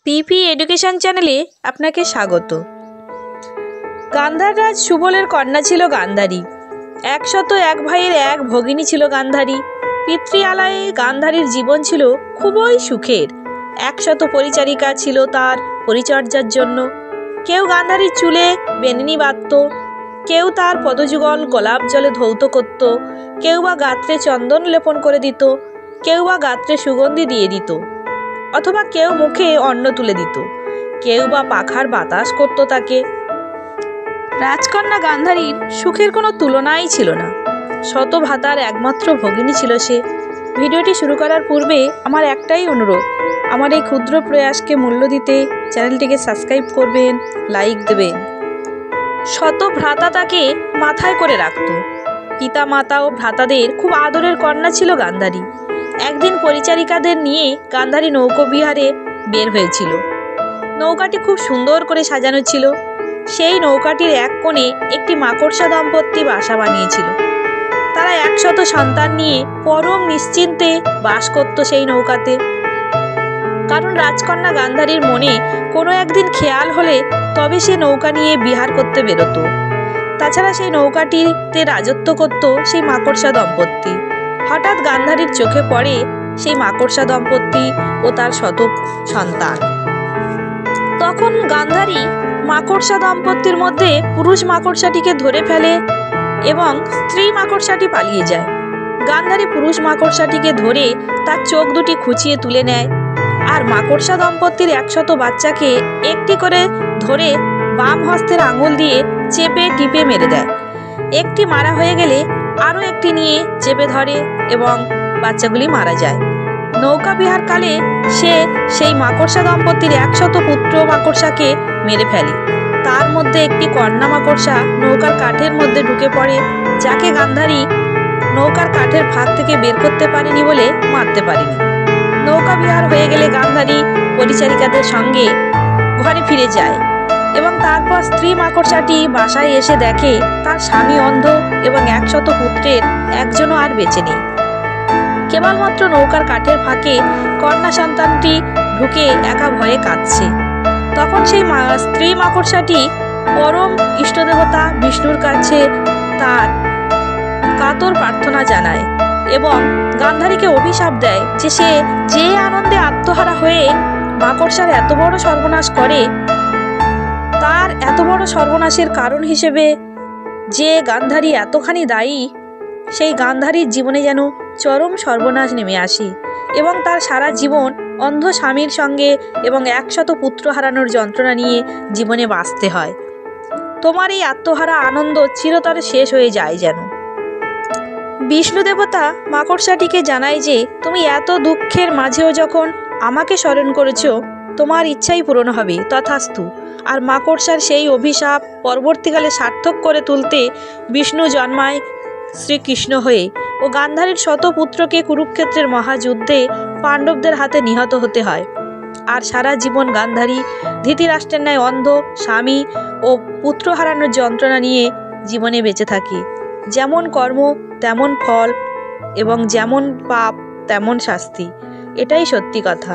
পিপি education চ্যানেলে আপনাকে স্বাগত। গান্ধার রাজ সুবলের কন্যা ছিল গান্ধারী। 101 ভাইয়ের এক ভগিনী ছিল গান্ধারী। পিতৃ আলয়ে গান্ধারীর জীবন ছিল খুবই সুখের। 100 পরিচারিকা ছিল তার পরিচর্যার জন্য। কেউ গান্ধারীর চুলে বেনিনি বাঁধত, কেউ তার পদযুগল গোলাপ জলে ধৌত করত, কেউ বা গাত্রে চন্দন লেপন করে দিত, কেউ বা গাত্রে সুগন্ধি দিয়ে দিত, অথবা কেউ মুখে অন্ন তুলে দিত, কেউ বা পাখার বাতাস করত তাকে। রাজকন্যা গান্ধারীর সুখের কোনো তুলনাই ছিল না। শত ভাতার একমাত্র ভগিনী ছিল সে। ভিডিওটি শুরু করার পূর্বে আমার একটাই অনুরোধ, আমার এই ক্ষুদ্র প্রয়াসকে মূল্য দিতে চ্যানেলটিকে সাবস্ক্রাইব করবেন, লাইক দেবেন। শত ভ্রাতা তাকে মাথায় করে রাখত। পিতা মাতা ও ভ্রাতাদের খুব আদরের কন্যা ছিল গান্ধারী। একদিন পরিচারিকাদের নিয়ে গান্ধারী নৌকো বিহারে বের হয়েছিল। নৌকাটি খুব সুন্দর করে সাজানো ছিল। সেই নৌকাটির এক কোণে একটি মাকড়সা দম্পতি বাসা বানিয়েছিল। তারা 100 সন্তান নিয়ে পরম নিশ্চিন্তে বাস করত সেই নৌকাতে। কারণ রাজকন্যা গান্ধারীর মনে কোনো একদিন খেয়াল হলে তবে সে নৌকা নিয়ে বিহার করতে বেরোতো। তাছাড়া সেই নৌকাটিতে রাজত্ব করত সেই মাকড়সা দম্পতি। হঠাৎ গান্ধারীর চোখে পড়ে সেই মাকড়সা দম্পতি ও তার শত সন্তান। তখন গান্ধারী মাকড়সা দম্পতির মধ্যে পুরুষ মাকড়সাটিকে ধরে ফেলে এবং স্ত্রী মাকড়সাটি পালিয়ে যায়। গান্ধারী পুরুষ মাকড়সাটিকে ধরে তার চোখ দুটি খুঁচিয়ে তুলে নেয়, আর মাকড়সা দম্পতির 100 বাচ্চাকে একটি করে ধরে বাম হস্তের আঙুল দিয়ে চেপে টিপে মেরে দেয়। একটি মারা হয়ে গেলে আরও একটি নিয়ে চেপে ধরে এবং বাচ্চাগুলি মারা যায়। নৌকা বিহারকালে সে সেই মাকড়সা দম্পতির 100 পুত্র মাকড়সাকে মেরে ফেলে। তার মধ্যে একটি কন্যা মাকড়সা নৌকার কাঠের মধ্যে ঢুকে পড়ে, যাকে গান্ধারী নৌকার কাঠের ফাঁক থেকে বের করতে পারেনি বলে মারতে পারেনি। নৌকা বিহার হয়ে গেলে গান্ধারী পরিচারিকাদের সঙ্গে ঘরে ফিরে যায় এবং তারপর স্ত্রী মাকড়সাটি বাসায় এসে দেখে তার স্বামী অন্ধ এবং 100 পুত্রের একজনও আর বেঁচে নেই। কেবলমাত্র নৌকার কাঠের ফাঁকে কন্যা সন্তানটি ঢুকে একা ভয়ে কাঁদছে। তখন সেই স্ত্রী মাকড়সাটি পরম ইষ্টদেবতা বিষ্ণুর কাছে তার কাতর প্রার্থনা জানায় এবং গান্ধারীকে অভিশাপ দেয় যে সে যে আনন্দে আত্মহারা হয়ে মাকড়সার এত বড় সর্বনাশ করে, তার এত বড় সর্বনাশের কারণ হিসেবে যে গান্ধারী এতখানি দায়ী, সেই গান্ধারীর জীবনে যেন চরম সর্বনাশ নেমে আসে এবং তার সারা জীবন অন্ধ স্বামীর সঙ্গে এবং 100 পুত্র হারানোর যন্ত্রণা নিয়ে জীবনে বাঁচতে হয়। তোমার এই আত্মহারা আনন্দ চিরতরে শেষ হয়ে যায় যেন। বিষ্ণু দেবতা মাকড়সাটিকে জানায় যে তুমি এত দুঃখের মাঝেও যখন আমাকে স্মরণ করেছো, তোমার ইচ্ছাই পূরণ হবে, তথাস্তু। আর মাকড়সার সেই অভিশাপ পরবর্তীকালে সার্থক করে তুলতে বিষ্ণু জন্মায় শ্রীকৃষ্ণ হয়ে ও গান্ধারীর 100 পুত্রকে কুরুক্ষেত্রের মহাযুদ্ধে পাণ্ডবদের হাতে নিহত হতে হয়। আর সারা জীবন গান্ধারী ধৃতরাষ্ট্রের ন্যায় অন্ধ স্বামী ও পুত্র হারানোর যন্ত্রণা নিয়ে জীবনে বেঁচে থাকে। যেমন কর্ম তেমন ফল এবং যেমন পাপ তেমন শাস্তি, এটাই সত্যি কথা।